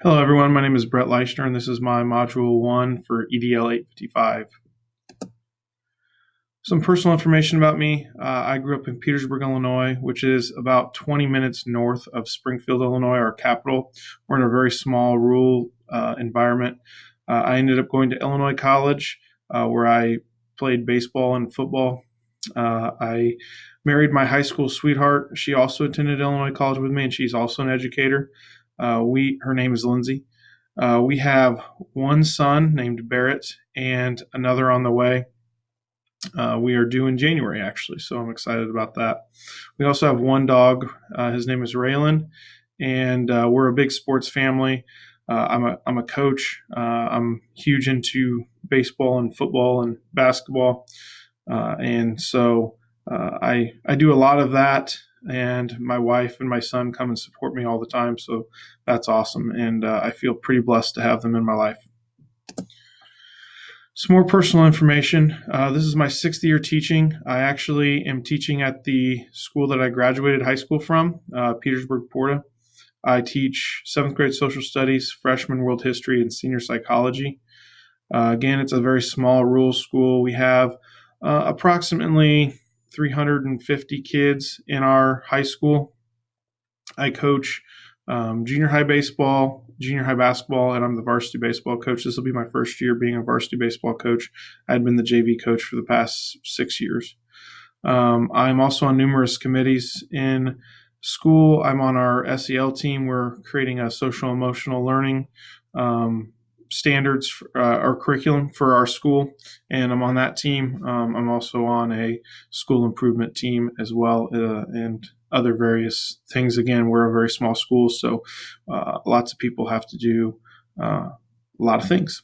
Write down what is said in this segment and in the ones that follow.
Hello, everyone. My name is Brett Leishner, and this is my Module 1 for EDL 855. Some personal information about me. I grew up in Petersburg, Illinois, which is about 20 minutes north of Springfield, Illinois, our capital. We're in a very small rural environment. I ended up going to Illinois College, where I played baseball and football. I married my high school sweetheart. She also attended Illinois College with me, and she's also an educator. Her name is Lindsay. We have one son named Barrett and another on the way. We are due in January, actually, so I'm excited about that. We also have one dog. His name is Raylan, and we're a big sports family. I'm a coach. I'm huge into baseball and football and basketball, and so I do a lot of that. And my wife and my son come and support me all the time, so that's awesome. And I feel pretty blessed to have them in my life. Some more personal information. This is my 6th year teaching. I actually am teaching at the school that I graduated high school from, Petersburg, Porta. I teach 7th grade social studies, freshman world history, and senior psychology. Again, it's a very small rural school. We have approximately 350 kids in our high school. I coach junior high baseball, junior high basketball, and I'm the varsity baseball coach. This will be my first year being a varsity baseball coach. I'd been the JV coach for the past 6 years. I'm also on numerous committees in school. I'm on our SEL team. We're creating a social emotional learning standards or curriculum for our school, and I'm on that team. I'm also on a school improvement team as well, and other various things. Again, we're a very small school, so lots of people have to do a lot of things.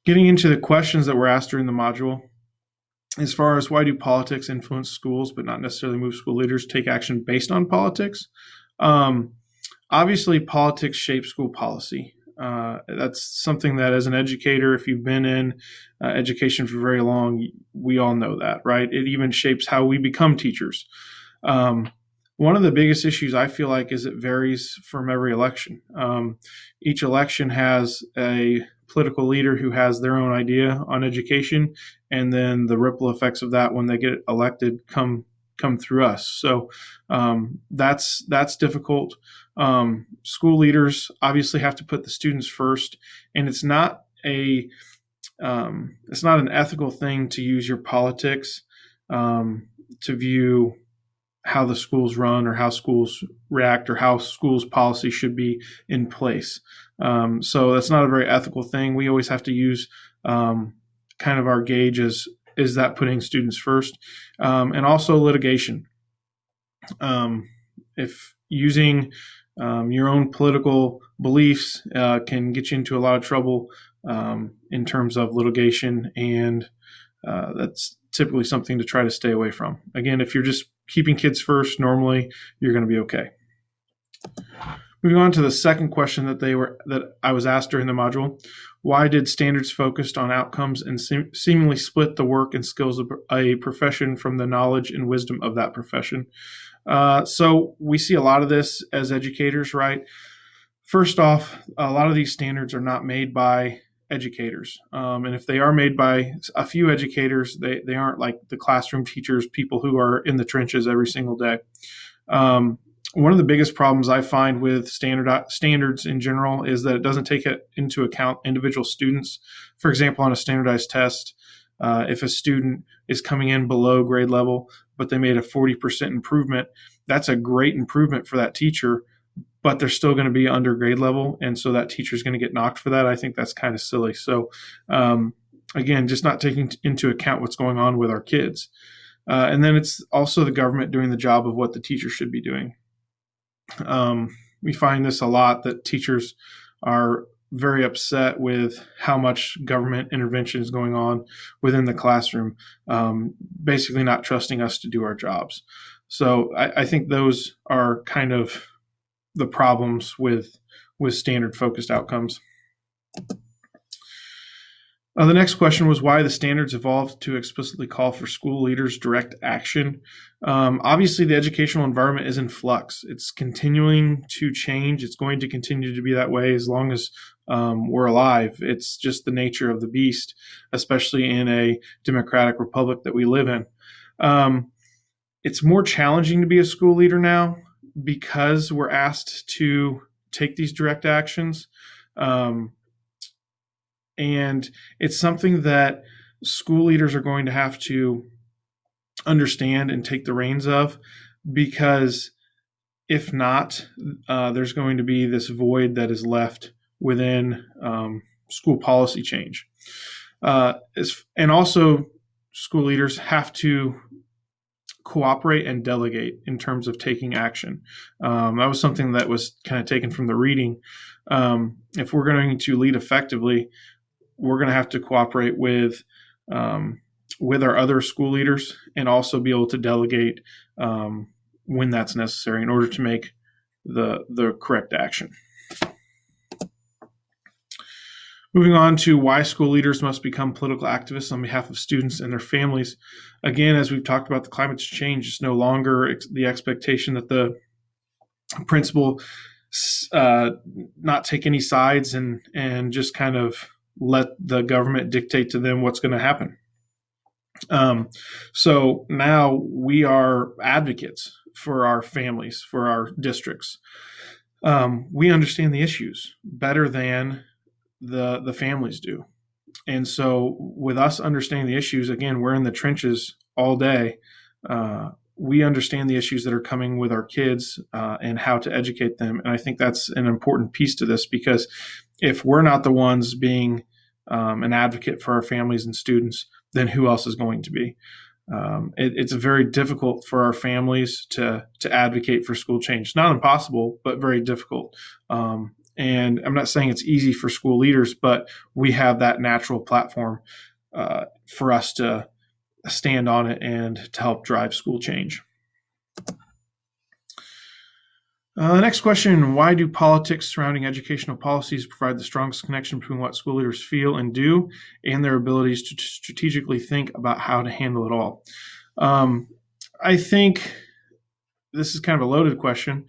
Getting into the questions that were asked during the module, as far as why do politics influence schools but not necessarily move school leaders take action based on politics? Obviously, politics shape school policy. That's something that as an educator, if you've been in education for very long, we all know that, right? It even shapes how we become teachers. One of the biggest issues I feel like is it varies from every election. Each election has a political leader who has their own idea on education, and then the ripple effects of that when they get elected come through us. So that's difficult. School leaders obviously have to put the students first, and it's not an ethical thing to use your politics to view how the schools run or how schools react or how schools policy should be in place. So that's not a very ethical thing. We always have to use kind of our gauge as is that putting students first, and also litigation. If using your own political beliefs can get you into a lot of trouble in terms of litigation, and that's typically something to try to stay away from. Again, if you're just keeping kids first, normally you're going to be okay. Moving on to the second question that I was asked during the module: why did standards focused on outcomes and seemingly split the work and skills of a profession from the knowledge and wisdom of that profession? So we see a lot of this as educators, right? First off, a lot of these standards are not made by educators. And if they are made by a few educators, they aren't like the classroom teachers, people who are in the trenches every single day. One of the biggest problems I find with standards in general is that it doesn't take into account individual students. For example, on a standardized test, if a student is coming in below grade level, but they made a 40% improvement, that's a great improvement for that teacher, but they're still going to be under grade level, and so that teacher is going to get knocked for that. I think that's kind of silly. So again, just not taking into account what's going on with our kids. And then it's also the government doing the job of what the teacher should be doing. We find this a lot, that teachers are very upset with how much government intervention is going on within the classroom, basically not trusting us to do our jobs. So I think those are kind of the problems with standard focused outcomes. The next question was why the standards evolved to explicitly call for school leaders' direct action. Obviously, the educational environment is in flux. It's continuing to change. It's going to continue to be that way as long as we're alive. It's just the nature of the beast, especially in a democratic republic that we live in. Um, it's more challenging to be a school leader now because we're asked to take these direct actions. Um, and it's something that school leaders are going to have to understand and take the reins of, because if not, there's going to be this void that is left within school policy change. And also, school leaders have to cooperate and delegate in terms of taking action. That was something that was kind of taken from the reading. If we're going to lead effectively, we're going to have to cooperate with our other school leaders and also be able to delegate when that's necessary in order to make the correct action. Moving on to why school leaders must become political activists on behalf of students and their families. Again, as we've talked about, the climate change is no longer the expectation that the principal not take any sides and just kind of let the government dictate to them what's going to happen. So now we are advocates for our families, for our districts. We understand the issues better than the families do. And so with us understanding the issues, again, we're in the trenches all day. We understand the issues that are coming with our kids and how to educate them. And I think that's an important piece to this, because if we're not the ones being an advocate for our families and students, then who else is going to be? It's very difficult for our families to advocate for school change. Not impossible, but very difficult. And I'm not saying it's easy for school leaders, but we have that natural platform for us to stand on it and to help drive school change. Next question, why do politics surrounding educational policies provide the strongest connection between what school leaders feel and do and their abilities to strategically think about how to handle it all? I think this is kind of a loaded question.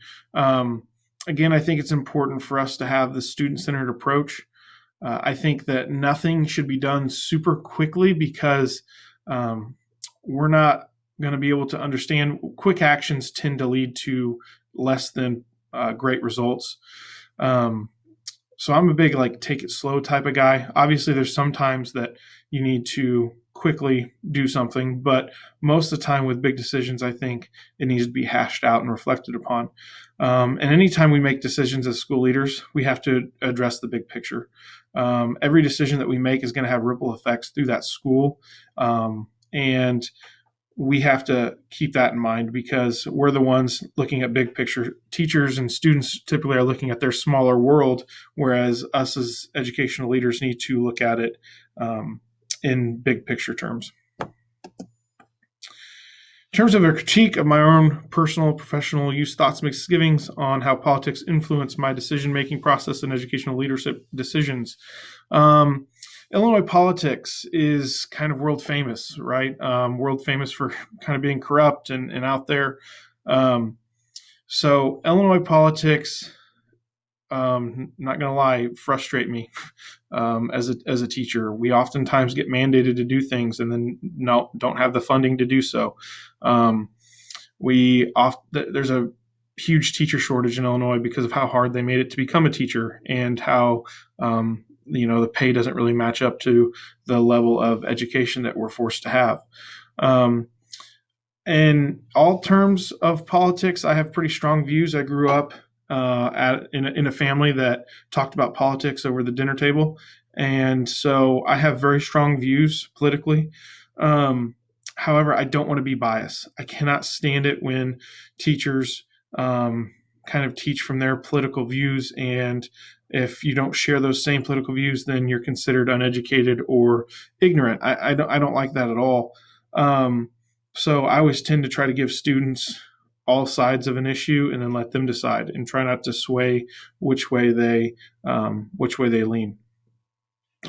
Again, I think it's important for us to have the student-centered approach. I think that nothing should be done super quickly, because we're not going to be able to understand. Quick actions tend to lead to less than great results. So I'm a big take it slow type of guy. Obviously, there's some times that you need to quickly do something, but most of the time with big decisions, I think it needs to be hashed out and reflected upon. And anytime we make decisions as school leaders, we have to address the big picture. Every decision that we make is going to have ripple effects through that school. And we have to keep that in mind, because we're the ones looking at big picture. Teachers and students typically are looking at their smaller world, whereas us as educational leaders need to look at it in big picture terms. In terms of a critique of my own personal, professional use, thoughts, misgivings on how politics influence my decision-making process and educational leadership decisions. Illinois politics is kind of world famous, right? World famous for kind of being corrupt and out there. So Illinois politics, not going to lie, frustrate me as a teacher. We oftentimes get mandated to do things and then don't have the funding to do so. There's a huge teacher shortage in Illinois because of how hard they made it to become a teacher, and how the pay doesn't really match up to the level of education that we're forced to have. In all terms of politics, I have pretty strong views. I grew up in a family that talked about politics over the dinner table, and so I have very strong views politically. However, I don't want to be biased. I cannot stand it when teachers kind of teach from their political views, and if you don't share those same political views, then you're considered uneducated or ignorant. I don't like that at all. So I always tend to try to give students all sides of an issue and then let them decide, and try not to sway which way they lean.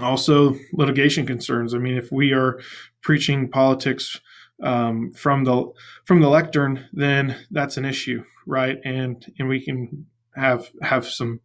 Also, litigation concerns. I mean, if we are preaching politics from the lectern, then that's an issue, right? And we can have some